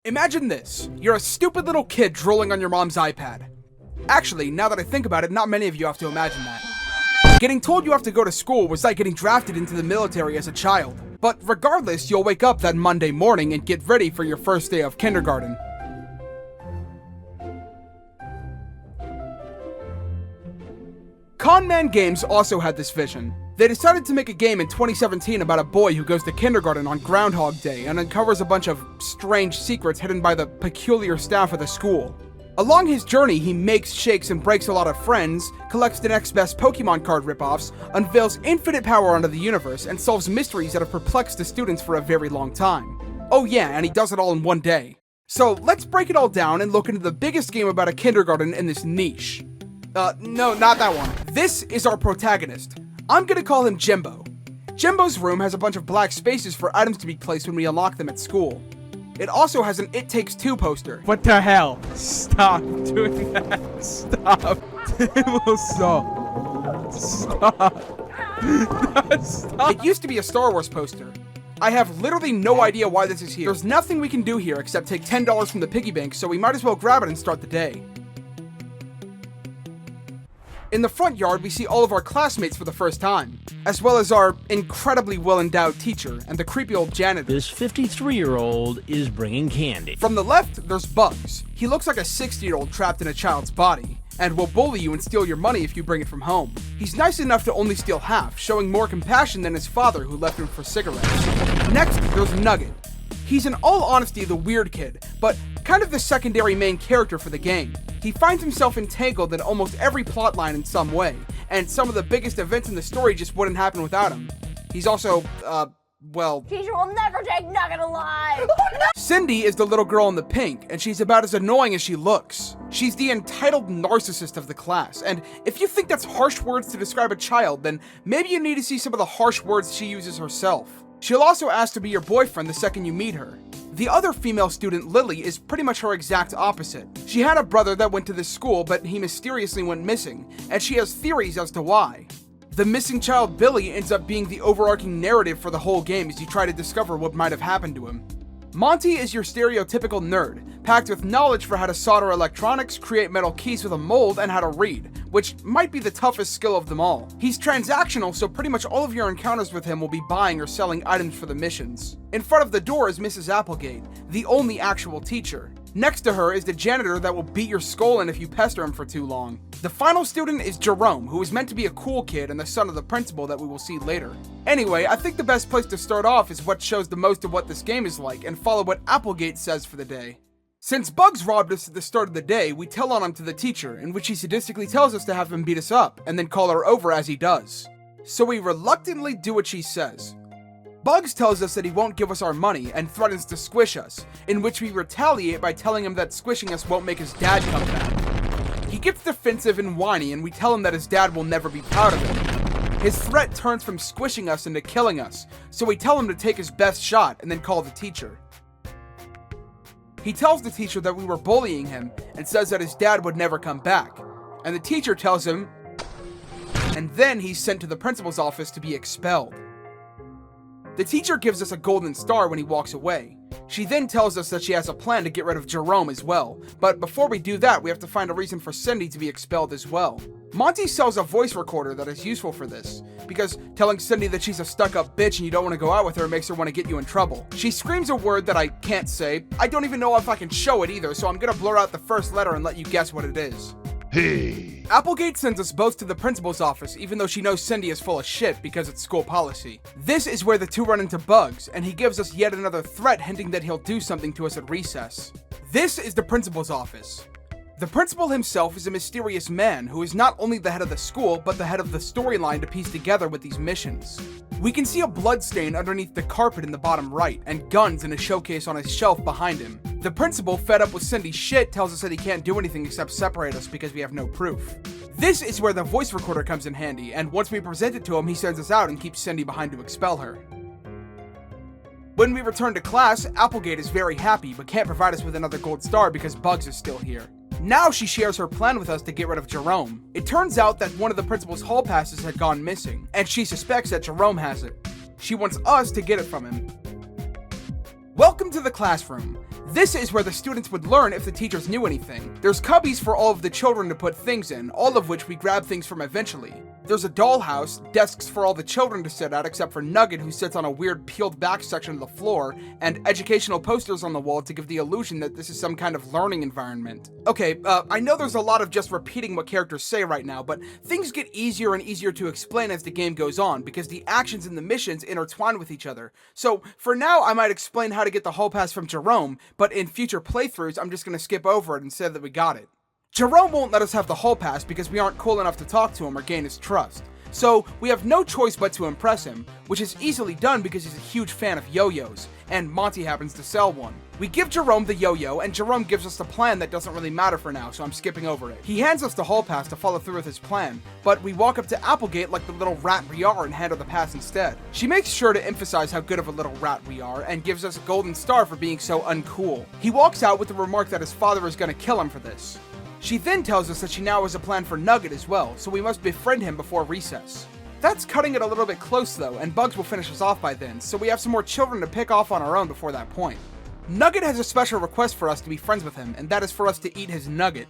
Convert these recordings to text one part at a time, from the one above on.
Imagine this. You're a stupid little kid drooling on your mom's iPad. Actually, now that I think about it, not many of you have to imagine that. Getting told you have to go to school was like getting drafted into the military as a child. But regardless, you'll wake up that Monday morning and get ready for your first day of kindergarten. Con Man Games also had this vision. They decided to make a game in 2017 about a boy who goes to kindergarten on Groundhog Day and uncovers a bunch of strange secrets hidden by the peculiar staff of the school. Along his journey, he makes, shakes, and breaks a lot of friends, collects the next best Pokemon card ripoffs, unveils infinite power onto the universe, and solves mysteries that have perplexed the students for a very long time. Oh yeah, and he does it all in one day. So let's break it all down and look into the biggest game about a kindergarten in this niche. No, not that one. This is our protagonist. I'm gonna call him Jimbo. Jimbo's room has a bunch of black spaces for items to be placed when we unlock them at school. It also has an It Takes Two poster. What the hell? Stop doing that. Stop. Stop. Stop. It used to be a Star Wars poster. I have literally no idea why this is here. There's nothing we can do here except take $10 from the piggy bank, so we might as well grab it and start the day. In the front yard, we see all of our classmates for the first time, as well as our incredibly well-endowed teacher and the creepy old janitor. This 53-year-old is bringing candy. From the left, there's Bugs. He looks like a 60-year-old trapped in a child's body, and will bully you and steal your money if you bring it from home. He's nice enough to only steal half, showing more compassion than his father who left him for cigarettes. Next, there's Nugget. He's in all honesty the weird kid, but kind of the secondary main character for the game. He finds himself entangled in almost every plotline in some way, and some of the biggest events in the story just wouldn't happen without him. He's also, well... Teacher will never take Nugget alive! Cindy is the little girl in the pink, and she's about as annoying as she looks. She's the entitled narcissist of the class, and if you think that's harsh words to describe a child, then maybe you need to see some of the harsh words she uses herself. She'll also ask to be your boyfriend the second you meet her. The other female student, Lily, is pretty much her exact opposite. She had a brother that went to this school, but he mysteriously went missing, and she has theories as to why. The missing child, Billy, ends up being the overarching narrative for the whole game as you try to discover what might have happened to him. Monty is your stereotypical nerd, packed with knowledge for how to solder electronics, create metal keys with a mold, and how to read, which might be the toughest skill of them all. He's transactional, so pretty much all of your encounters with him will be buying or selling items for the missions. In front of the door is Mrs. Applegate, the only actual teacher. Next to her is the janitor that will beat your skull in if you pester him for too long. The final student is Jerome, who is meant to be a cool kid and the son of the principal that we will see later. Anyway, I think the best place to start off is what shows the most of what this game is like and follow what Applegate says for the day. Since Bugs robbed us at the start of the day, we tell on him to the teacher, in which he sadistically tells us to have him beat us up, and then call her over as he does. So we reluctantly do what she says. Bugs tells us that he won't give us our money and threatens to squish us, in which we retaliate by telling him that squishing us won't make his dad come back. He gets defensive and whiny, and we tell him that his dad will never be proud of him. His threat turns from squishing us into killing us, so we tell him to take his best shot and then call the teacher. He tells the teacher that we were bullying him and says that his dad would never come back, and the teacher tells him, and then he's sent to the principal's office to be expelled. The teacher gives us a golden star when he walks away. She then tells us that she has a plan to get rid of Jerome as well, but before we do that, we have to find a reason for Cindy to be expelled as well. Monty sells a voice recorder that is useful for this, because telling Cindy that she's a stuck-up bitch and you don't want to go out with her makes her want to get you in trouble. She screams a word that I can't say. I don't even know if I can show it either, so I'm gonna blur out the first letter and let you guess what it is. Hey. Applegate sends us both to the principal's office, even though she knows Cindy is full of shit because it's school policy. This is where the two run into Bugs, and he gives us yet another threat hinting that he'll do something to us at recess. This is the principal's office. The principal himself is a mysterious man who is not only the head of the school, but the head of the storyline to piece together with these missions. We can see a blood stain underneath the carpet in the bottom right, and guns in a showcase on his shelf behind him. The principal, fed up with Cindy's shit, tells us that he can't do anything except separate us because we have no proof. This is where the voice recorder comes in handy, and once we present it to him, he sends us out and keeps Cindy behind to expel her. When we return to class, Applegate is very happy, but can't provide us with another gold star because Bugs is still here. Now she shares her plan with us to get rid of Jerome. It turns out that one of the principal's hall passes had gone missing, and she suspects that Jerome has it. She wants us to get it from him. Welcome to the classroom. This is where the students would learn if the teachers knew anything. There's cubbies for all of the children to put things in, all of which we grab things from eventually. There's a dollhouse, desks for all the children to sit at except for Nugget, who sits on a weird peeled back section of the floor, and educational posters on the wall to give the illusion that this is some kind of learning environment. Okay, I know there's a lot of just repeating what characters say right now, but things get easier and easier to explain as the game goes on because the actions and the missions intertwine with each other. So for now, I might explain how to get the hall pass from Jerome, but in future playthroughs, I'm just going to skip over it and say that we got it. Jerome won't let us have the hall pass because we aren't cool enough to talk to him or gain his trust. So we have no choice but to impress him, which is easily done because he's a huge fan of yo-yos, and Monty happens to sell one. We give Jerome the yo-yo, and Jerome gives us the plan that doesn't really matter for now, so I'm skipping over it. He hands us the hall pass to follow through with his plan, but we walk up to Applegate like the little rat we are and hand her the pass instead. She makes sure to emphasize how good of a little rat we are, and gives us a golden star for being so uncool. He walks out with the remark that his father is gonna kill him for this. She then tells us that she now has a plan for Nugget as well, so we must befriend him before recess. That's cutting it a little bit close though, and Bugs will finish us off by then, so we have some more children to pick off on our own before that point. Nugget has a special request for us to be friends with him, and that is for us to eat his nugget.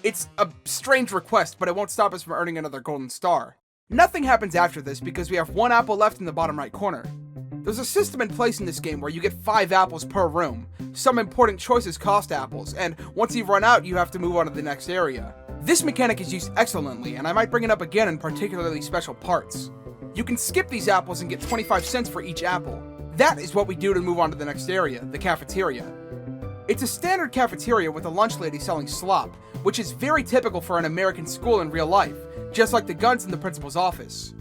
It's a strange request, but it won't stop us from earning another golden star. Nothing happens after this because we have one apple left in the bottom right corner. There's a system in place in this game where you get 5 apples per room. Some important choices cost apples, and once you've run out, you have to move on to the next area. This mechanic is used excellently, and I might bring it up again in particularly special parts. You can skip these apples and get 25 cents for each apple. That is what we do to move on to the next area, the cafeteria. It's a standard cafeteria with a lunch lady selling slop, which is very typical for an American school in real life, just like the guns in the principal's office.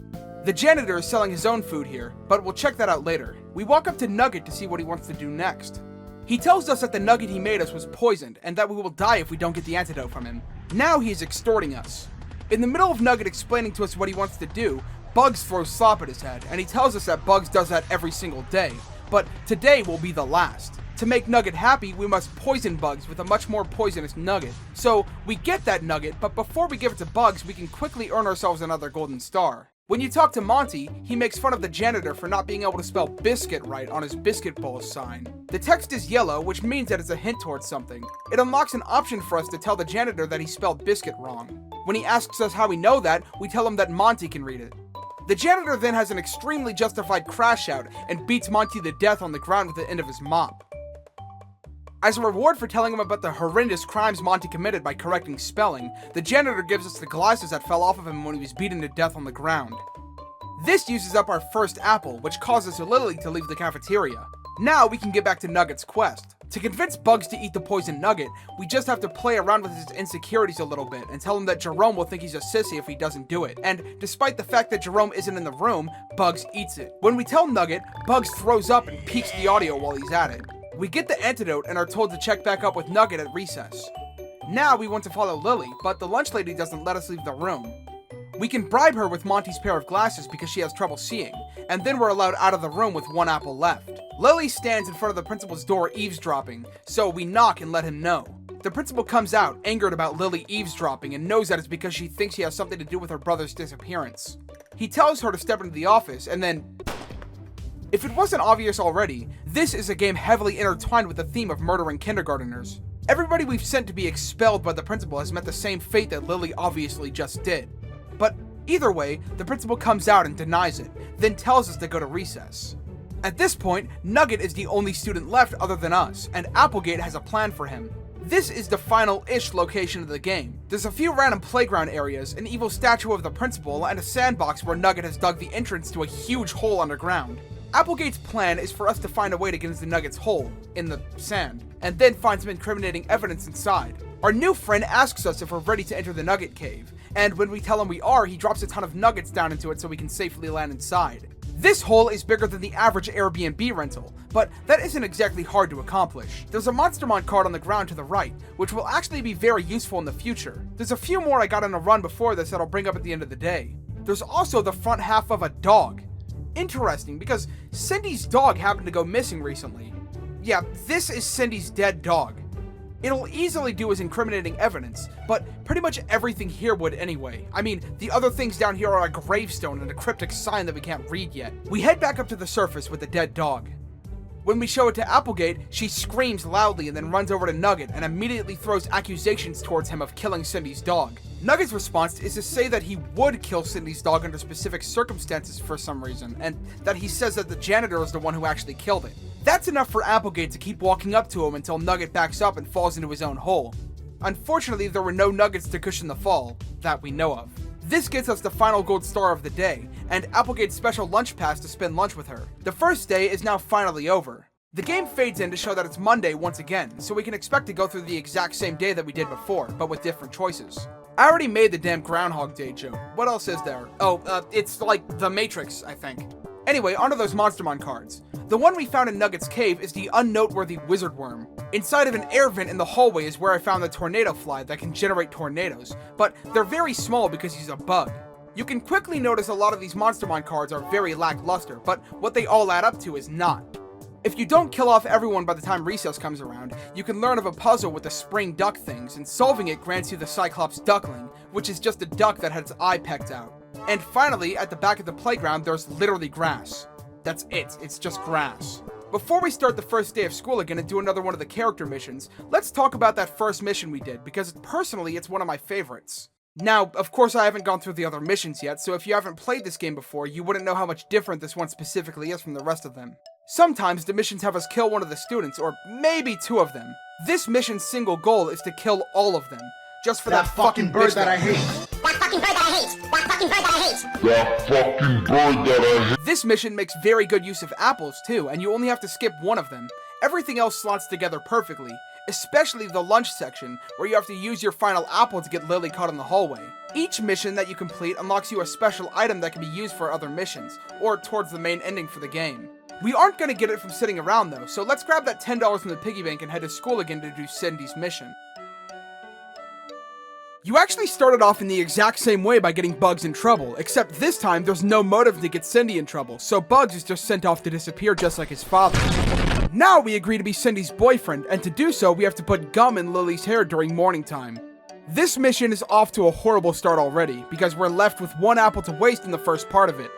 The janitor is selling his own food here, but we'll check that out later. We walk up to Nugget to see what he wants to do next. He tells us that the nugget he made us was poisoned, and that we will die if we don't get the antidote from him. Now he is extorting us. In the middle of Nugget explaining to us what he wants to do, Bugs throws slop at his head, and he tells us that Bugs does that every single day, but today will be the last. To make Nugget happy, we must poison Bugs with a much more poisonous nugget. So we get that nugget, but before we give it to Bugs, we can quickly earn ourselves another golden star. When you talk to Monty, he makes fun of the janitor for not being able to spell biscuit right on his biscuit bowl sign. The text is yellow, which means that it's a hint towards something. It unlocks an option for us to tell the janitor that he spelled biscuit wrong. When he asks us how we know that, we tell him that Monty can read it. The janitor then has an extremely justified crash out and beats Monty to death on the ground with the end of his mop. As a reward for telling him about the horrendous crimes Monty committed by correcting spelling, the janitor gives us the glasses that fell off of him when he was beaten to death on the ground. This uses up our first apple, which causes Lily to leave the cafeteria. Now we can get back to Nugget's quest. To convince Bugs to eat the poisoned nugget, we just have to play around with his insecurities a little bit and tell him that Jerome will think he's a sissy if he doesn't do it. And despite the fact that Jerome isn't in the room, Bugs eats it. When we tell Nugget, Bugs throws up and peaks the audio while he's at it. We get the antidote and are told to check back up with Nugget at recess. Now we want to follow Lily, but the lunch lady doesn't let us leave the room. We can bribe her with Monty's pair of glasses because she has trouble seeing, and then we're allowed out of the room with one apple left. Lily stands in front of the principal's door eavesdropping, so we knock and let him know. The principal comes out, angered about Lily eavesdropping, and knows that it's because she thinks he has something to do with her brother's disappearance. He tells her to step into the office, and then... If it wasn't obvious already, this is a game heavily intertwined with the theme of murdering kindergarteners. Everybody we've sent to be expelled by the principal has met the same fate that Lily obviously just did. But either way, the principal comes out and denies it, then tells us to go to recess. At this point, Nugget is the only student left other than us, and Applegate has a plan for him. This is the final-ish location of the game. There's a few random playground areas, an evil statue of the principal, and a sandbox where Nugget has dug the entrance to a huge hole underground. Applegate's plan is for us to find a way to get into Nugget's hole, in the sand, and then find some incriminating evidence inside. Our new friend asks us if we're ready to enter the Nugget cave, and when we tell him we are, he drops a ton of nuggets down into it so we can safely land inside. This hole is bigger than the average Airbnb rental, but that isn't exactly hard to accomplish. There's a Monstermon card on the ground to the right, which will actually be very useful in the future. There's a few more I got on a run before this that I'll bring up at the end of the day. There's also the front half of a dog. Interesting, because Cindy's dog happened to go missing recently. Yeah, this is Cindy's dead dog. It'll easily do as incriminating evidence, but pretty much everything here would anyway. I mean, the other things down here are a gravestone and a cryptic sign that we can't read yet. We head back up to the surface with the dead dog. When we show it to Applegate, she screams loudly and then runs over to Nugget and immediately throws accusations towards him of killing Cindy's dog. Nugget's response is to say that he would kill Cindy's dog under specific circumstances for some reason, and that he says that the janitor is the one who actually killed it. That's enough for Applegate to keep walking up to him until Nugget backs up and falls into his own hole. Unfortunately, there were no nuggets to cushion the fall, that we know of. This gets us the final gold star of the day, and Applegate's special lunch pass to spend lunch with her. The first day is now finally over. The game fades in to show that it's Monday once again, so we can expect to go through the exact same day that we did before, but with different choices. I already made the damn Groundhog Day joke. What else is there? Oh, it's like The Matrix, I think. Anyway, onto those Monstermon cards. The one we found in Nugget's cave is the unnoteworthy wizard worm. Inside of an air vent in the hallway is where I found the tornado fly that can generate tornadoes, but they're very small because he's a bug. You can quickly notice a lot of these Monstermon cards are very lackluster, but what they all add up to is not. If you don't kill off everyone by the time recess comes around, you can learn of a puzzle with the spring duck things, and solving it grants you the Cyclops Duckling, which is just a duck that had its eye pecked out. And finally, at the back of the playground, there's literally grass. That's it, it's just grass. Before we start the first day of school again and do another one of the character missions, let's talk about that first mission we did, because personally, it's one of my favorites. Now, of course I haven't gone through the other missions yet, so if you haven't played this game before, you wouldn't know how much different this one specifically is from the rest of them. Sometimes the missions have us kill one of the students, or maybe two of them. This mission's single goal is to kill all of them, just for that fucking bird that I hate. That fucking bird that I hate. That fucking bird that I hate. That fucking bird that I hate. This mission makes very good use of apples too, and you only have to skip one of them. Everything else slots together perfectly, especially the lunch section, where you have to use your final apple to get Lily caught in the hallway. Each mission that you complete unlocks you a special item that can be used for other missions, or towards the main ending for the game. We aren't going to get it from sitting around though, so let's grab that $10 from the piggy bank and head to school again to do Cindy's mission. You actually started off in the exact same way by getting Bugs in trouble, except this time there's no motive to get Cindy in trouble, so Bugs is just sent off to disappear just like his father. Now we agree to be Cindy's boyfriend, and to do so we have to put gum in Lily's hair during morning time. This mission is off to a horrible start already, because we're left with one apple to waste in the first part of it.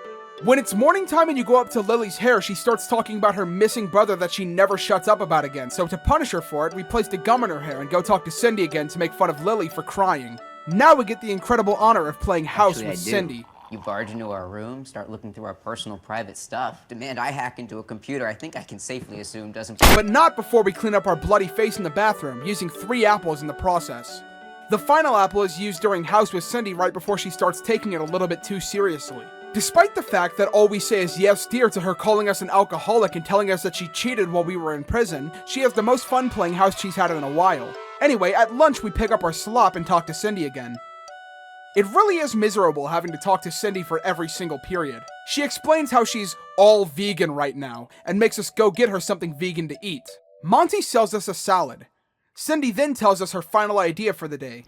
When it's morning time and you go up to Lily's hair, she starts talking about her missing brother that she never shuts up about again, so to punish her for it, we place the gum in her hair and go talk to Cindy again to make fun of Lily for crying. Now we get the incredible honor of playing house with Cindy. You barge into our room, start looking through our personal private stuff, demand I hack into a computer I think I can safely assume doesn't... But not before we clean up our bloody face in the bathroom, using 3 apples in the process. The final apple is used during house with Cindy right before she starts taking it a little bit too seriously. Despite the fact that all we say is yes dear to her calling us an alcoholic and telling us that she cheated while we were in prison, she has the most fun playing house she's had in a while. Anyway, at lunch we pick up our slop and talk to Cindy again. It really is miserable having to talk to Cindy for every single period. She explains how she's all vegan right now, and makes us go get her something vegan to eat. Monty sells us a salad. Cindy then tells us her final idea for the day.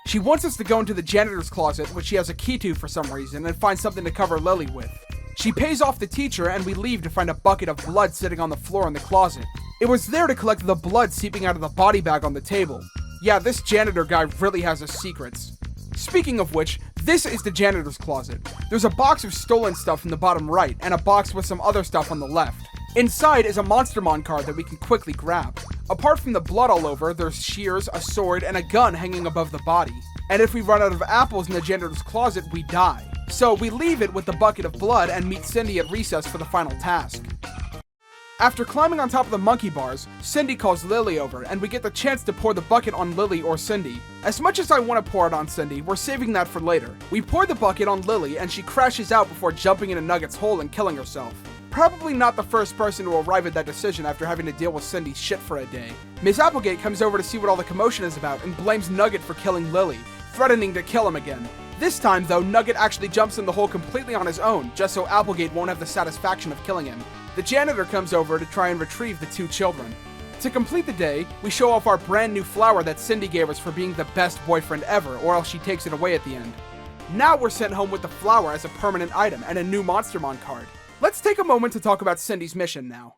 She wants us to go into the janitor's closet, which she has a key to for some reason, and find something to cover Lily with. She pays off the teacher, and we leave to find a bucket of blood sitting on the floor in the closet. It was there to collect the blood seeping out of the body bag on the table. Yeah, this janitor guy really has his secrets. Speaking of which, this is the janitor's closet. There's a box of stolen stuff in the bottom right, and a box with some other stuff on the left. Inside is a Monstermon card that we can quickly grab. Apart from the blood all over, there's shears, a sword, and a gun hanging above the body. And if we run out of apples in the janitor's closet, we die. So we leave it with the bucket of blood and meet Cindy at recess for the final task. After climbing on top of the monkey bars, Cindy calls Lily over, and we get the chance to pour the bucket on Lily or Cindy. As much as I want to pour it on Cindy, we're saving that for later. We pour the bucket on Lily, and she crashes out before jumping into Nugget's hole and killing herself. Probably not the first person to arrive at that decision after having to deal with Cindy's shit for a day. Miss Applegate comes over to see what all the commotion is about and blames Nugget for killing Lily, threatening to kill him again. This time, though, Nugget actually jumps in the hole completely on his own, just so Applegate won't have the satisfaction of killing him. The janitor comes over to try and retrieve the 2 children. To complete the day, we show off our brand new flower that Cindy gave us for being the best boyfriend ever, or else she takes it away at the end. Now we're sent home with the flower as a permanent item and a new Monstermon card. Let's take a moment to talk about Cindy's mission now.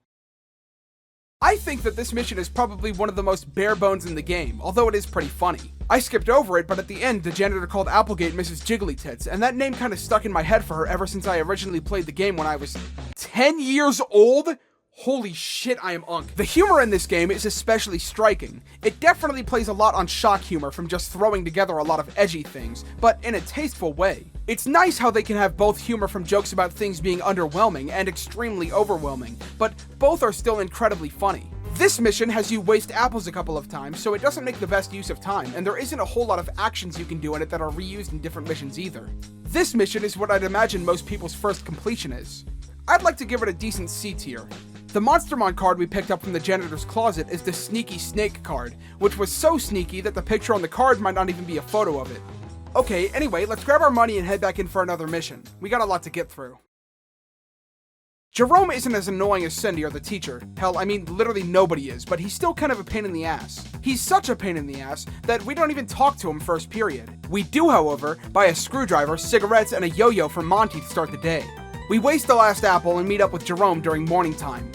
I think that this mission is probably one of the most bare bones in the game, although it is pretty funny. I skipped over it, but at the end, the janitor called Applegate Mrs. Jigglytits, and that name kinda stuck in my head for her ever since I originally played the game when I was 10 years old? Holy shit, I am unk. The humor in this game is especially striking. It definitely plays a lot on shock humor from just throwing together a lot of edgy things, but in a tasteful way. It's nice how they can have both humor from jokes about things being underwhelming and extremely overwhelming, but both are still incredibly funny. This mission has you waste apples a couple of times, so it doesn't make the best use of time, and there isn't a whole lot of actions you can do in it that are reused in different missions either. This mission is what I'd imagine most people's first completion is. I'd like to give it a decent C tier. The Monstermon card we picked up from the janitor's closet is the Sneaky Snake card, which was so sneaky that the picture on the card might not even be a photo of it. Okay, anyway, let's grab our money and head back in for another mission. We got a lot to get through. Jerome isn't as annoying as Cindy or the teacher. Hell, I mean, literally nobody is, but he's still kind of a pain in the ass. He's such a pain in the ass that we don't even talk to him first period. We do, however, buy a screwdriver, cigarettes, and a yo-yo from Monty to start the day. We waste the last apple and meet up with Jerome during morning time.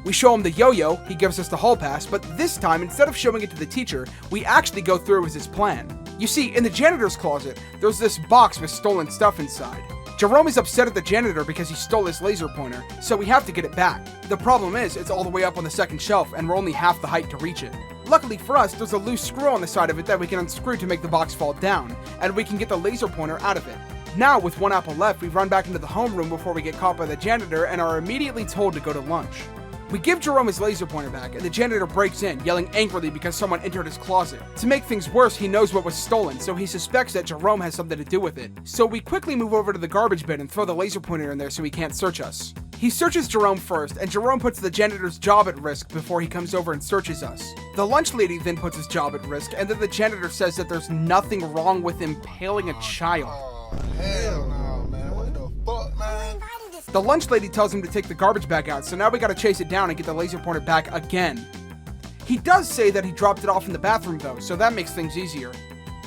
We show him the yo-yo, he gives us the hall pass, but this time, instead of showing it to the teacher, we actually go through with his plan. You see, in the janitor's closet, there's this box with stolen stuff inside. Jerome is upset at the janitor because he stole his laser pointer, so we have to get it back. The problem is, it's all the way up on the second shelf, and we're only half the height to reach it. Luckily for us, there's a loose screw on the side of it that we can unscrew to make the box fall down, and we can get the laser pointer out of it. Now, with one apple left, we run back into the homeroom before we get caught by the janitor and are immediately told to go to lunch. We give Jerome his laser pointer back, and the janitor breaks in, yelling angrily because someone entered his closet. To make things worse, he knows what was stolen, so he suspects that Jerome has something to do with it. So we quickly move over to the garbage bin and throw the laser pointer in there so he can't search us. He searches Jerome first, and Jerome puts the janitor's job at risk before he comes over and searches us. The lunch lady then puts his job at risk, and then the janitor says that there's nothing wrong with impaling a child. Hell no, man. What the fuck, man? The lunch lady tells him to take the garbage bag out, so now we gotta chase it down and get the laser pointer back again. He does say that he dropped it off in the bathroom though, so that makes things easier.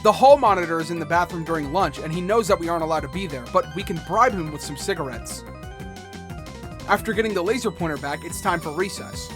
The hall monitor is in the bathroom during lunch, and he knows that we aren't allowed to be there, but we can bribe him with some cigarettes. After getting the laser pointer back, it's time for recess.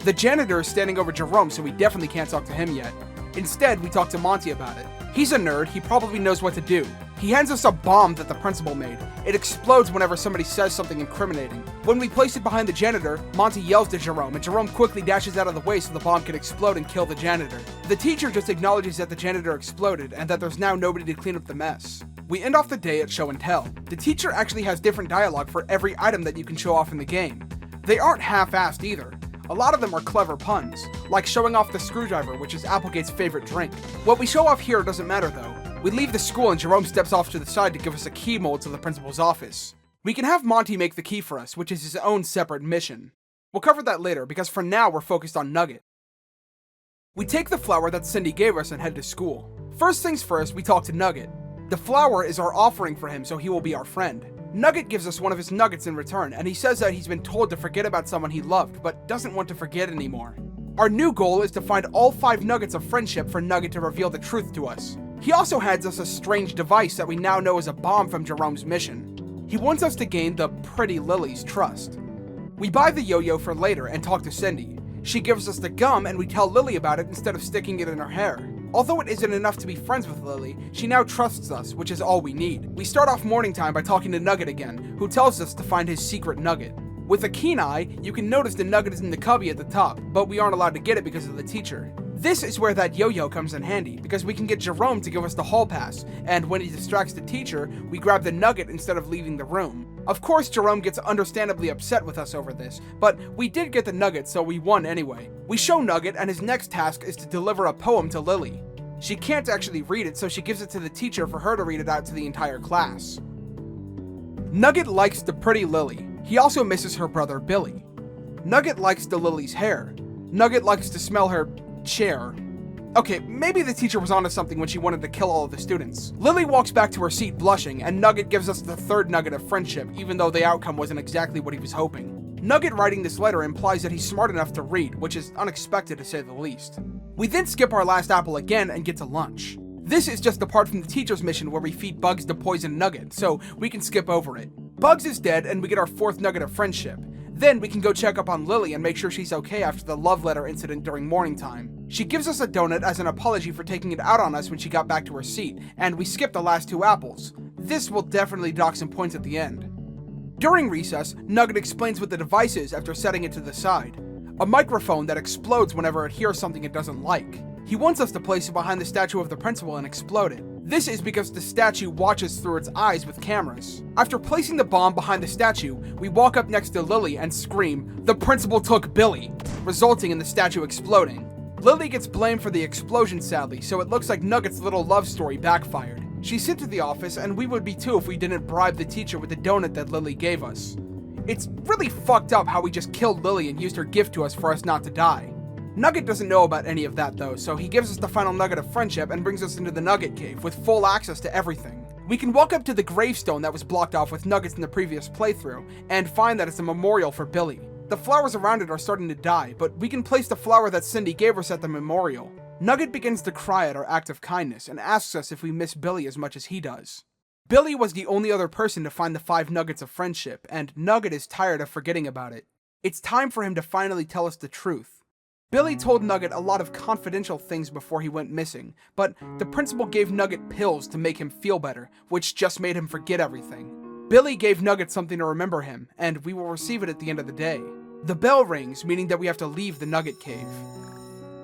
The janitor is standing over Jerome, so we definitely can't talk to him yet. Instead, we talk to Monty about it. He's a nerd, he probably knows what to do. He hands us a bomb that the principal made. It explodes whenever somebody says something incriminating. When we place it behind the janitor, Monty yells to Jerome, and Jerome quickly dashes out of the way so the bomb can explode and kill the janitor. The teacher just acknowledges that the janitor exploded and that there's now nobody to clean up the mess. We end off the day at show and tell. The teacher actually has different dialogue for every item that you can show off in the game. They aren't half-assed either. A lot of them are clever puns, like showing off the screwdriver, which is Applegate's favorite drink. What we show off here doesn't matter though. We leave the school and Jerome steps off to the side to give us a key mold to the principal's office. We can have Monty make the key for us, which is his own separate mission. We'll cover that later, because for now we're focused on Nugget. We take the flower that Cindy gave us and head to school. First things first, we talk to Nugget. The flower is our offering for him, so he will be our friend. Nugget gives us one of his nuggets in return, and he says that he's been told to forget about someone he loved, but doesn't want to forget anymore. Our new goal is to find all 5 nuggets of friendship for Nugget to reveal the truth to us. He also hands us a strange device that we now know is a bomb from Jerome's mission. He wants us to gain the Pretty Lily's trust. We buy the yo-yo for later and talk to Cindy. She gives us the gum and we tell Lily about it instead of sticking it in her hair. Although it isn't enough to be friends with Lily, she now trusts us, which is all we need. We start off morning time by talking to Nugget again, who tells us to find his secret nugget. With a keen eye, you can notice the nugget is in the cubby at the top, but we aren't allowed to get it because of the teacher. This is where that yo-yo comes in handy, because we can get Jerome to give us the hall pass, and when he distracts the teacher, we grab the nugget instead of leaving the room. Of course, Jerome gets understandably upset with us over this, but we did get the nugget, so we won anyway. We show Nugget, and his next task is to deliver a poem to Lily. She can't actually read it, so she gives it to the teacher for her to read it out to the entire class. Nugget likes the Pretty Lily. He also misses her brother Billy. Nugget likes the Lily's hair. Nugget likes to smell her chair. Okay, maybe the teacher was onto something when she wanted to kill all of the students. Lily walks back to her seat blushing, and Nugget gives us the 3rd nugget of friendship, even though the outcome wasn't exactly what he was hoping. Nugget writing this letter implies that he's smart enough to read, which is unexpected to say the least. We then skip our last apple again and get to lunch. This is just the part from the teacher's mission where we feed Bugs the poison nugget, so we can skip over it. Bugs is dead and we get our 4th nugget of friendship. Then we can go check up on Lily and make sure she's okay after the love letter incident during morning time. She gives us a donut as an apology for taking it out on us when she got back to her seat, and we skip the last 2 apples. This will definitely dock some points at the end. During recess, Nugget explains what the device is after setting it to the side. A microphone that explodes whenever it hears something it doesn't like. He wants us to place it behind the statue of the principal and explode it. This is because the statue watches through its eyes with cameras. After placing the bomb behind the statue, we walk up next to Lily and scream, "The principal took Billy," resulting in the statue exploding. Lily gets blamed for the explosion sadly, so it looks like Nugget's little love story backfired. She's sent to the office, and we would be too if we didn't bribe the teacher with the donut that Lily gave us. It's really fucked up how we just killed Lily and used her gift to us for us not to die. Nugget doesn't know about any of that though, so he gives us the final nugget of friendship and brings us into the Nugget Cave with full access to everything. We can walk up to the gravestone that was blocked off with nuggets in the previous playthrough and find that it's a memorial for Billy. The flowers around it are starting to die, but we can place the flower that Cindy gave us at the memorial. Nugget begins to cry at our act of kindness and asks us if we miss Billy as much as he does. Billy was the only other person to find the 5 nuggets of friendship, and Nugget is tired of forgetting about it. It's time for him to finally tell us the truth. Billy told Nugget a lot of confidential things before he went missing, but the principal gave Nugget pills to make him feel better, which just made him forget everything. Billy gave Nugget something to remember him, and we will receive it at the end of the day. The bell rings, meaning that we have to leave the Nugget Cave.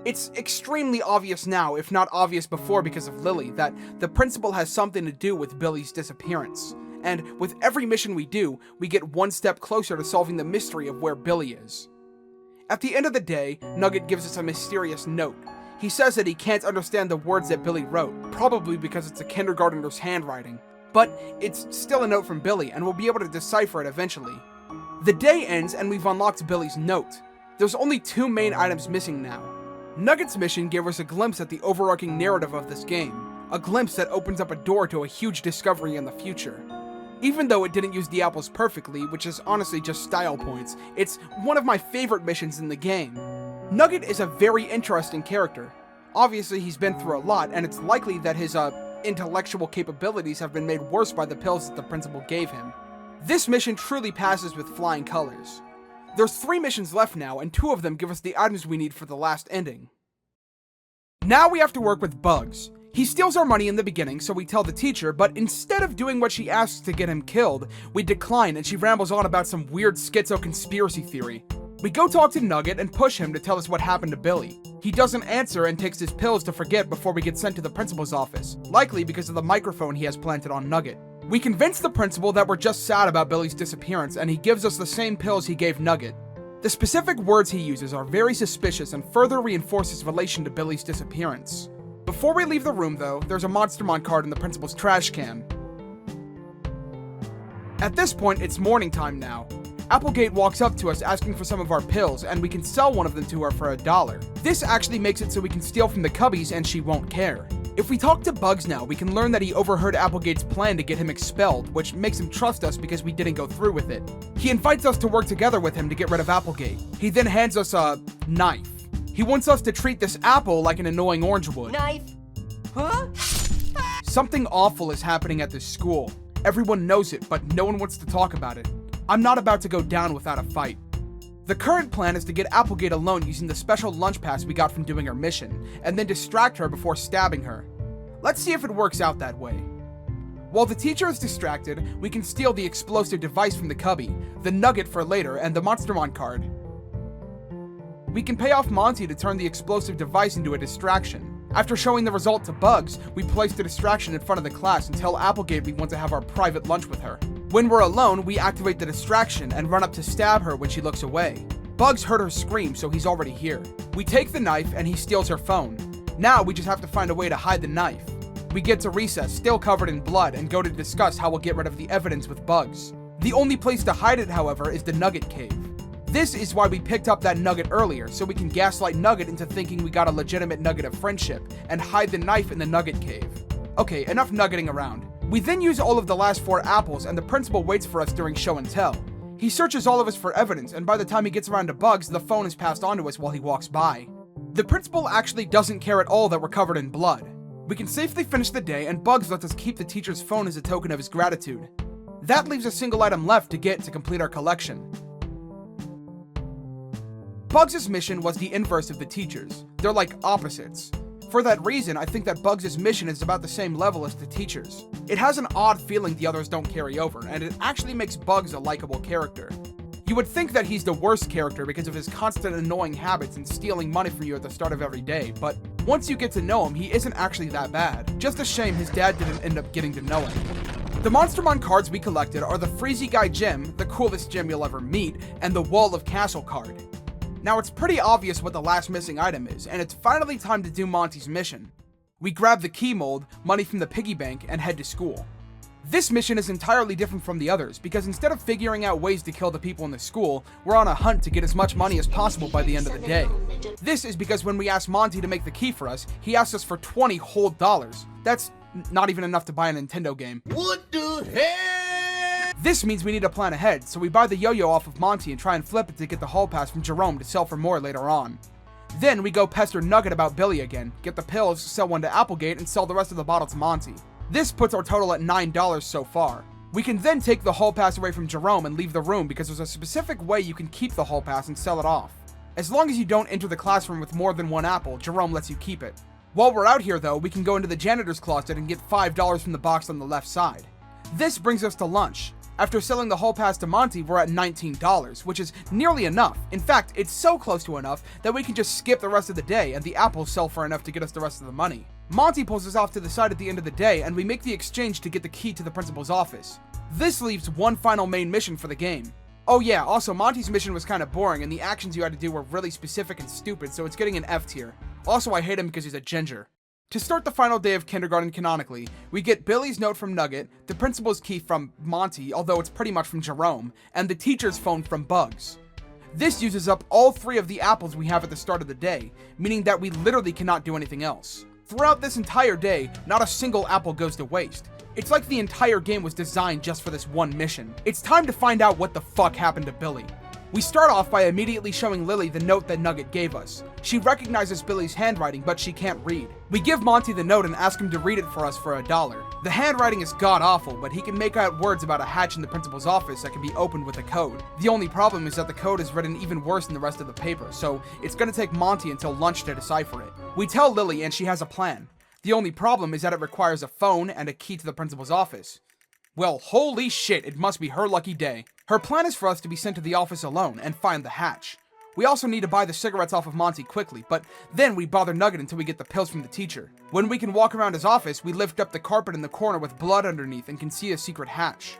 It's extremely obvious now, if not obvious before because of Lily, that the principal has something to do with Billy's disappearance. And with every mission we do, we get one step closer to solving the mystery of where Billy is. At the end of the day, Nugget gives us a mysterious note. He says that he can't understand the words that Billy wrote, probably because it's a kindergartner's handwriting. But it's still a note from Billy, and we'll be able to decipher it eventually. The day ends and we've unlocked Billy's note. There's only 2 main items missing now. Nugget's mission gave us a glimpse at the overarching narrative of this game, a glimpse that opens up a door to a huge discovery in the future. Even though it didn't use the apples perfectly, which is honestly just style points, it's one of my favorite missions in the game. Nugget is a very interesting character. Obviously he's been through a lot, and it's likely that his intellectual capabilities have been made worse by the pills that the principal gave him. This mission truly passes with flying colors. There's 3 missions left now, and 2 of them give us the items we need for the last ending. Now we have to work with Bugs. He steals our money in the beginning, so we tell the teacher, but instead of doing what she asks to get him killed, we decline and she rambles on about some weird schizo conspiracy theory. We go talk to Nugget and push him to tell us what happened to Billy. He doesn't answer and takes his pills to forget before we get sent to the principal's office, likely because of the microphone he has planted on Nugget. We convince the principal that we're just sad about Billy's disappearance, and he gives us the same pills he gave Nugget. The specific words he uses are very suspicious and further reinforce his relation to Billy's disappearance. Before we leave the room though, there's a Monstermon card in the principal's trash can. At this point, it's morning time now. Applegate walks up to us asking for some of our pills, and we can sell one of them to her for $1. This actually makes it so we can steal from the cubbies and she won't care. If we talk to Bugs now, we can learn that he overheard Applegate's plan to get him expelled, which makes him trust us because we didn't go through with it. He invites us to work together with him to get rid of Applegate. He then hands us a knife. He wants us to treat this apple like an annoying orange would. Knife? Huh? Something awful is happening at this school. Everyone knows it, but no one wants to talk about it. I'm not about to go down without a fight. The current plan is to get Applegate alone using the special lunch pass we got from doing our mission, and then distract her before stabbing her. Let's see if it works out that way. While the teacher is distracted, we can steal the explosive device from the cubby, the Nugget for later, and the Monstermon card. We can pay off Monty to turn the explosive device into a distraction. After showing the result to Bugs, we place the distraction in front of the class and tell Applegate we want to have our private lunch with her. When we're alone, we activate the distraction and run up to stab her when she looks away. Bugs heard her scream, so he's already here. We take the knife and he steals her phone. Now we just have to find a way to hide the knife. We get to recess, still covered in blood, and go to discuss how we'll get rid of the evidence with Bugs. The only place to hide it, however, is the Nugget Cave. This is why we picked up that nugget earlier, so we can gaslight Nugget into thinking we got a legitimate nugget of friendship, and hide the knife in the Nugget Cave. Okay, enough nuggeting around. We then use all of the last 4 apples, and the principal waits for us during show and tell. He searches all of us for evidence, and by the time he gets around to Bugs, the phone is passed on to us while he walks by. The principal actually doesn't care at all that we're covered in blood. We can safely finish the day, and Bugs lets us keep the teacher's phone as a token of his gratitude. That leaves a single item left to get to complete our collection. Bugs' mission was the inverse of the teacher's. They're like opposites. For that reason, I think that Bugs' mission is about the same level as the teacher's. It has an odd feeling the others don't carry over, and it actually makes Bugs a likable character. You would think that he's the worst character because of his constant annoying habits and stealing money from you at the start of every day, but once you get to know him, he isn't actually that bad. Just a shame his dad didn't end up getting to know him. The Monstermon cards we collected are the Freezy Guy gem, the coolest gem you'll ever meet, and the Wall of Castle card. Now it's pretty obvious what the last missing item is, and it's finally time to do Monty's mission. We grab the key mold, money from the piggy bank, and head to school. This mission is entirely different from the others, because instead of figuring out ways to kill the people in the school, we're on a hunt to get as much money as possible by the end of the day. This is because when we asked Monty to make the key for us, he asked us for $20 whole. That's not even enough to buy a Nintendo game. What the hell? This means we need to plan ahead, so we buy the yo-yo off of Monty and try and flip it to get the hall pass from Jerome to sell for more later on. Then we go pester Nugget about Billy again, get the pills, sell one to Applegate, and sell the rest of the bottle to Monty. This puts our total at $9 so far. We can then take the hall pass away from Jerome and leave the room because there's a specific way you can keep the hall pass and sell it off. As long as you don't enter the classroom with more than one apple, Jerome lets you keep it. While we're out here though, we can go into the janitor's closet and get $5 from the box on the left side. This brings us to lunch. After selling the hall pass to Monty, we're at $19, which is nearly enough. In fact, it's so close to enough that we can just skip the rest of the day and the apples sell for enough to get us the rest of the money. Monty pulls us off to the side at the end of the day and we make the exchange to get the key to the principal's office. This leaves one final main mission for the game. Oh yeah, also Monty's mission was kind of boring and the actions you had to do were really specific and stupid, so it's getting an F tier. Also, I hate him because he's a ginger. To start the final day of kindergarten canonically, we get Billy's note from Nugget, the principal's key from Monty, although it's pretty much from Jerome, and the teacher's phone from Bugs. This uses up all 3 of the apples we have at the start of the day, meaning that we literally cannot do anything else. Throughout this entire day, not a single apple goes to waste. It's like the entire game was designed just for this one mission. It's time to find out what the fuck happened to Billy. We start off by immediately showing Lily the note that Nugget gave us. She recognizes Billy's handwriting, but she can't read. We give Monty the note and ask him to read it for us for $1. The handwriting is god-awful, but he can make out words about a hatch in the principal's office that can be opened with a code. The only problem is that the code is written even worse than the rest of the paper, so it's gonna take Monty until lunch to decipher it. We tell Lily and she has a plan. The only problem is that it requires a phone and a key to the principal's office. Well, holy shit, it must be her lucky day. Her plan is for us to be sent to the office alone and find the hatch. We also need to buy the cigarettes off of Monty quickly, but then we bother Nugget until we get the pills from the teacher. When we can walk around his office, we lift up the carpet in the corner with blood underneath and can see a secret hatch.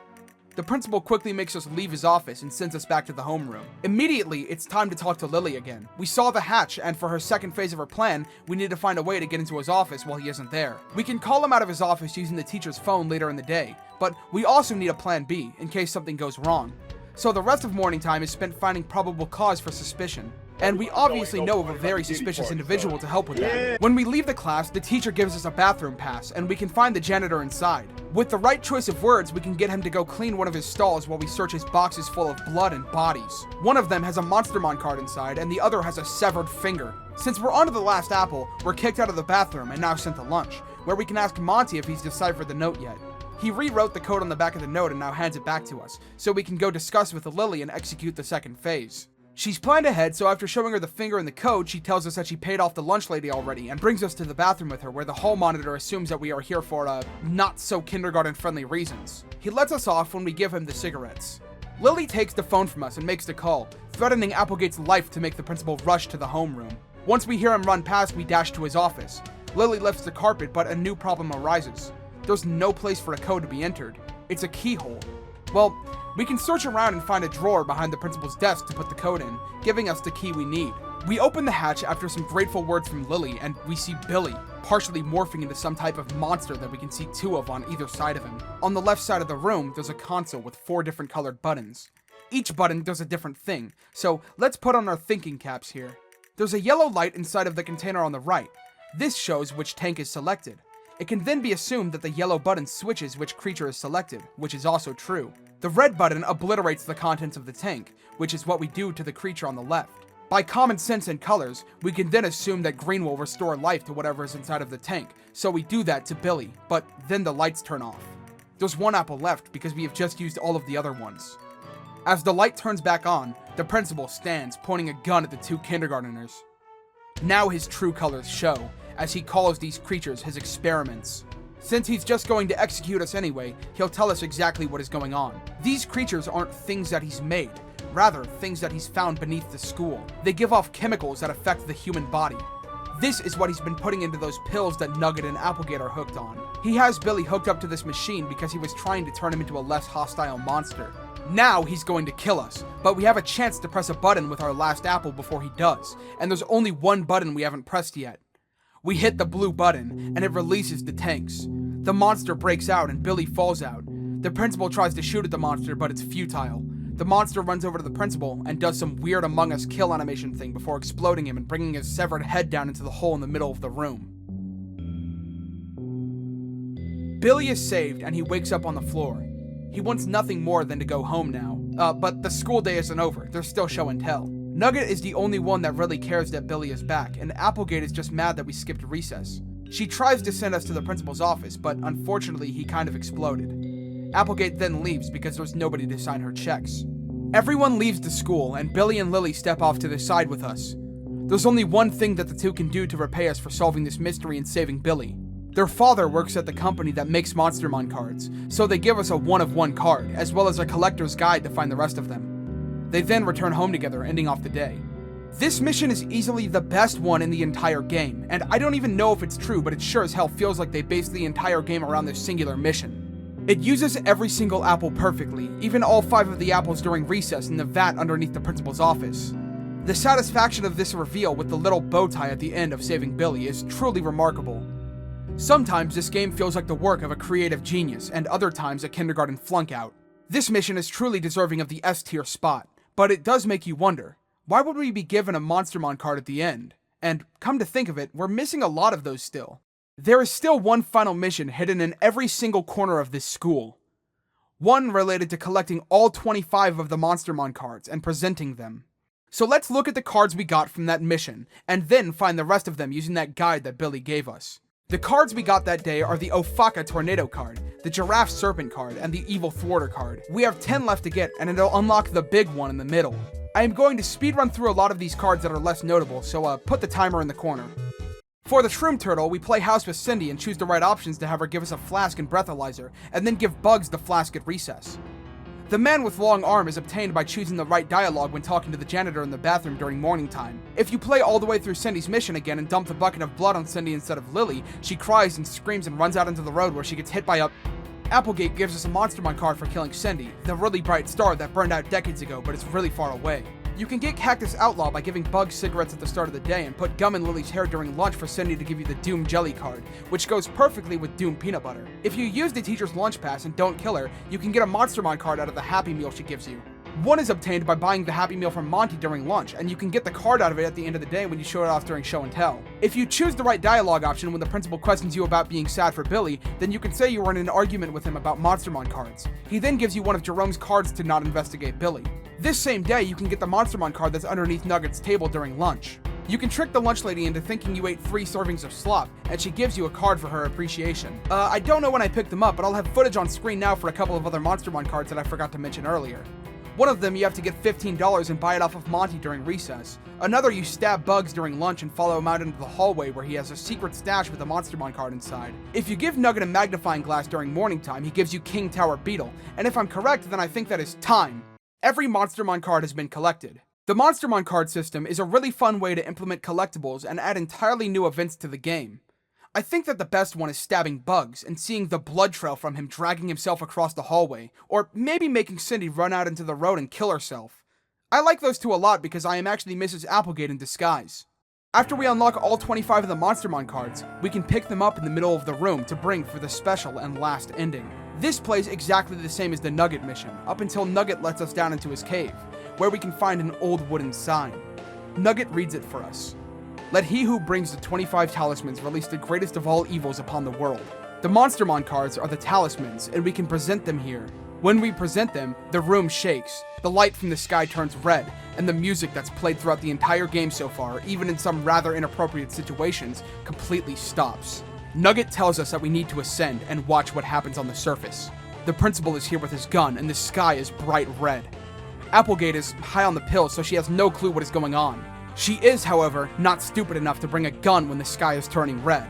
The principal quickly makes us leave his office and sends us back to the homeroom. Immediately, it's time to talk to Lily again. We saw the hatch, and for her second phase of her plan, we need to find a way to get into his office while he isn't there. We can call him out of his office using the teacher's phone later in the day, but we also need a plan B, in case something goes wrong. So the rest of morning time is spent finding probable cause for suspicion. And we obviously know of a very suspicious individual to help with that. When we leave the class, the teacher gives us a bathroom pass, and we can find the janitor inside. With the right choice of words, we can get him to go clean one of his stalls while we search his boxes full of blood and bodies. One of them has a Monstermon card inside, and the other has a severed finger. Since we're onto the last apple, we're kicked out of the bathroom and now sent to lunch, where we can ask Monty if he's deciphered the note yet. He rewrote the code on the back of the note and now hands it back to us, so we can go discuss with Lily and execute the second phase. She's planned ahead, so after showing her the finger and the code, she tells us that she paid off the lunch lady already and brings us to the bathroom with her, where the hall monitor assumes that we are here for, not so kindergarten friendly reasons. He lets us off when we give him the cigarettes. Lily takes the phone from us and makes the call, threatening Applegate's life to make the principal rush to the homeroom. Once we hear him run past, we dash to his office. Lily lifts the carpet, but a new problem arises. There's no place for a code to be entered. It's a keyhole. Well, we can search around and find a drawer behind the principal's desk to put the code in, giving us the key we need. We open the hatch after some grateful words from Lily, and we see Billy, partially morphing into some type of monster that we can see 2 of on either side of him. On the left side of the room, there's a console with 4 different colored buttons. Each button does a different thing, so let's put on our thinking caps here. There's a yellow light inside of the container on the right. This shows which tank is selected. It can then be assumed that the yellow button switches which creature is selected, which is also true. The red button obliterates the contents of the tank, which is what we do to the creature on the left. By common sense and colors, we can then assume that green will restore life to whatever is inside of the tank, so we do that to Billy, but then the lights turn off. There's 1 apple left because we have just used all of the other ones. As the light turns back on, the principal stands, pointing a gun at the 2 kindergarteners. Now his true colors show, as he calls these creatures his experiments. Since he's just going to execute us anyway, he'll tell us exactly what is going on. These creatures aren't things that he's made, rather things that he's found beneath the school. They give off chemicals that affect the human body. This is what he's been putting into those pills that Nugget and Applegate are hooked on. He has Billy hooked up to this machine because he was trying to turn him into a less hostile monster. Now he's going to kill us, but we have a chance to press a button with our last apple before he does, and there's only one button we haven't pressed yet. We hit the blue button, and it releases the tanks. The monster breaks out and Billy falls out. The principal tries to shoot at the monster, but it's futile. The monster runs over to the principal and does some weird Among Us kill animation thing before exploding him and bringing his severed head down into the hole in the middle of the room. Billy is saved and he wakes up on the floor. He wants nothing more than to go home now. But the school day isn't over. There's still show and tell. Nugget is the only one that really cares that Billy is back, and Applegate is just mad that we skipped recess. She tries to send us to the principal's office, but unfortunately he kind of exploded. Applegate then leaves because there's nobody to sign her checks. Everyone leaves the school, and Billy and Lily step off to the side with us. There's only one thing that the two can do to repay us for solving this mystery and saving Billy. Their father works at the company that makes Monstermon Cards, so they give us a one-of-one card, as well as a collector's guide to find the rest of them. They then return home together, ending off the day. This mission is easily the best one in the entire game, and I don't even know if it's true, but it sure as hell feels like they based the entire game around this singular mission. It uses every single apple perfectly, even all 5 of the apples during recess in the vat underneath the principal's office. The satisfaction of this reveal with the little bow tie at the end of saving Billy is truly remarkable. Sometimes this game feels like the work of a creative genius, and other times a kindergarten flunk-out. This mission is truly deserving of the S-tier spot, but it does make you wonder, why would we be given a Monstermon card at the end? And come to think of it, we're missing a lot of those still. There is still one final mission hidden in every single corner of this school. One related to collecting all 25 of the Monstermon cards and presenting them. So let's look at the cards we got from that mission, and then find the rest of them using that guide that Billy gave us. The cards we got that day are the Ofaka Tornado card, the Giraffe Serpent card, and the Evil Thwarter card. We have 10 left to get, and it'll unlock the big one in the middle. I am going to speedrun through a lot of these cards that are less notable, so put the timer in the corner. For the Shroom Turtle, we play house with Cindy and choose the right options to have her give us a flask and breathalyzer, and then give Bugs the flask at recess. The man with long arm is obtained by choosing the right dialogue when talking to the janitor in the bathroom during morning time. If you play all the way through Cindy's mission again and dump the bucket of blood on Cindy instead of Lily, she cries and screams and runs out into the road where she gets hit by a... Applegate gives us a Monstermon card for killing Cindy, the really bright star that burned out decades ago but is really far away. You can get Cactus Outlaw by giving Bugs cigarettes at the start of the day and put gum in Lily's hair during lunch for Cindy to give you the Doom Jelly card, which goes perfectly with Doom Peanut Butter. If you use the teacher's lunch pass and don't kill her, you can get a Monstermon card out of the Happy Meal she gives you. One is obtained by buying the Happy Meal from Monty during lunch, and you can get the card out of it at the end of the day when you show it off during show and tell. If you choose the right dialogue option when the principal questions you about being sad for Billy, then you can say you were in an argument with him about Monstermon cards. He then gives you one of Jerome's cards to not investigate Billy. This same day, you can get the Monstermon card that's underneath Nugget's table during lunch. You can trick the lunch lady into thinking you ate 3 servings of slop, and she gives you a card for her appreciation. I don't know when I picked them up, but I'll have footage on screen now for a couple of other Monstermon cards that I forgot to mention earlier. One of them you have to get $15 and buy it off of Monty during recess. Another you stab Bugs during lunch and follow him out into the hallway where he has a secret stash with a Monstermon card inside. If you give Nugget a magnifying glass during morning time, he gives you King Tower Beetle, and if I'm correct, then I think that is time. Every Monstermon card has been collected. The Monstermon card system is a really fun way to implement collectibles and add entirely new events to the game. I think that the best one is stabbing Bugs and seeing the blood trail from him dragging himself across the hallway, or maybe making Cindy run out into the road and kill herself. I like those two a lot because I am actually Mrs. Applegate in disguise. After we unlock all 25 of the Monstermon cards, we can pick them up in the middle of the room to bring for the special and last ending. This plays exactly the same as the Nugget mission, up until Nugget lets us down into his cave, where we can find an old wooden sign. Nugget reads it for us. Let he who brings the 25 talismans release the greatest of all evils upon the world. The Monstermon cards are the talismans, and we can present them here. When we present them, the room shakes, the light from the sky turns red, and the music that's played throughout the entire game so far, even in some rather inappropriate situations, completely stops. Nugget tells us that we need to ascend and watch what happens on the surface. The principal is here with his gun, and the sky is bright red. Applegate is high on the pill, so she has no clue what is going on. She is, however, not stupid enough to bring a gun when the sky is turning red.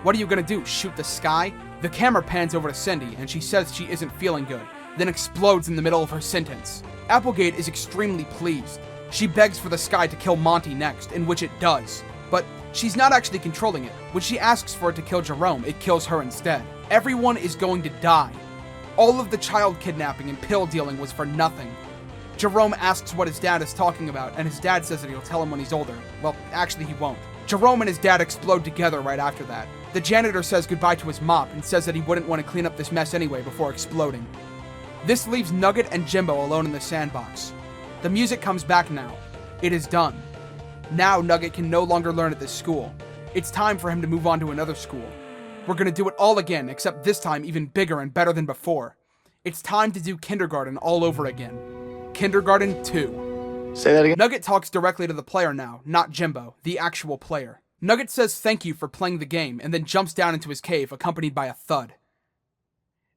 What are you gonna do, shoot the sky? The camera pans over to Cindy, and she says she isn't feeling good, then explodes in the middle of her sentence. Applegate is extremely pleased. She begs for the sky to kill Monty next, in which it does. But she's not actually controlling it. When she asks for it to kill Jerome, it kills her instead. Everyone is going to die. All of the child kidnapping and pill dealing was for nothing. Jerome asks what his dad is talking about, and his dad says that he'll tell him when he's older. Well, actually he won't. Jerome and his dad explode together right after that. The janitor says goodbye to his mop and says that he wouldn't want to clean up this mess anyway before exploding. This leaves Nugget and Jimbo alone in the sandbox. The music comes back now. It is done. Now Nugget can no longer learn at this school. It's time for him to move on to another school. We're gonna do it all again, except this time even bigger and better than before. It's time to do kindergarten all over again. Kindergarten 2. Say that again. Nugget talks directly to the player now, not Jimbo, the actual player. Nugget says thank you for playing the game and then jumps down into his cave accompanied by a thud.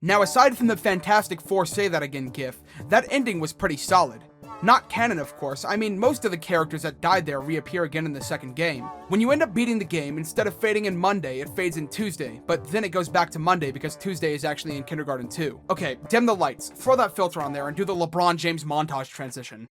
Now aside from the Fantastic Four Say That Again gif, that ending was pretty solid. Not canon, of course. I mean, most of the characters that died there reappear again in the second game. When you end up beating the game, instead of fading in Monday, it fades in Tuesday, but then it goes back to Monday because Tuesday is actually in Kindergarten 2. Okay, dim the lights, throw that filter on there, and do the LeBron James montage transition.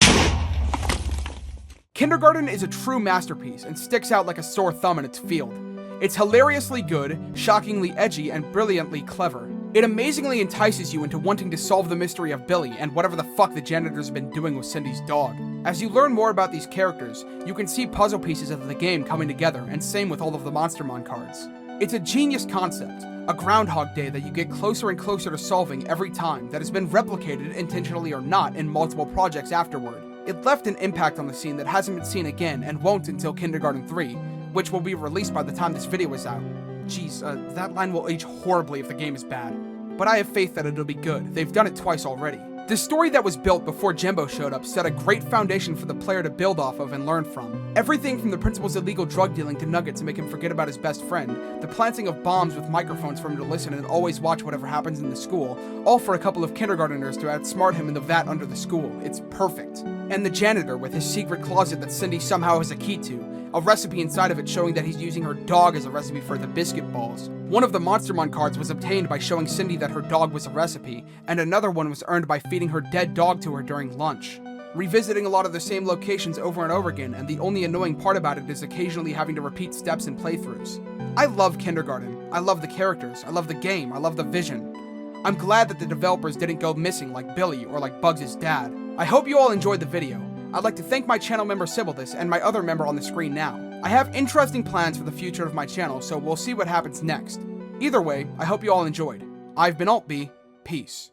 Kindergarten is a true masterpiece and sticks out like a sore thumb in its field. It's hilariously good, shockingly edgy, and brilliantly clever. It amazingly entices you into wanting to solve the mystery of Billy and whatever the fuck the janitor's been doing with Cindy's dog. As you learn more about these characters, you can see puzzle pieces of the game coming together, and same with all of the Monstermon cards. It's a genius concept, a Groundhog Day that you get closer and closer to solving every time that has been replicated, intentionally or not, in multiple projects afterward. It left an impact on the scene that hasn't been seen again and won't until Kindergarten 3, which will be released by the time this video is out. Jeez, that line will age horribly if the game is bad. But I have faith that it'll be good. They've done it twice already. The story that was built before Jimbo showed up set a great foundation for the player to build off of and learn from. Everything from the principal's illegal drug dealing to Nugget to make him forget about his best friend, the planting of bombs with microphones for him to listen and always watch whatever happens in the school, all for a couple of kindergarteners to outsmart him in the vat under the school. It's perfect. And the janitor with his secret closet that Cindy somehow has a key to, a recipe inside of it showing that he's using her dog as a recipe for the biscuit balls. One of the Monstermon cards was obtained by showing Cindy that her dog was a recipe, and another one was earned by feeding her dead dog to her during lunch. Revisiting a lot of the same locations over and over again, and the only annoying part about it is occasionally having to repeat steps in playthroughs. I love Kindergarten. I love the characters. I love the game. I love the vision. I'm glad that the developers didn't go missing like Billy or like Bugs' dad. I hope you all enjoyed the video. I'd like to thank my channel member Sibyllis and my other member on the screen now. I have interesting plans for the future of my channel, so we'll see what happens next. Either way, I hope you all enjoyed. I've been Ultbee. Peace.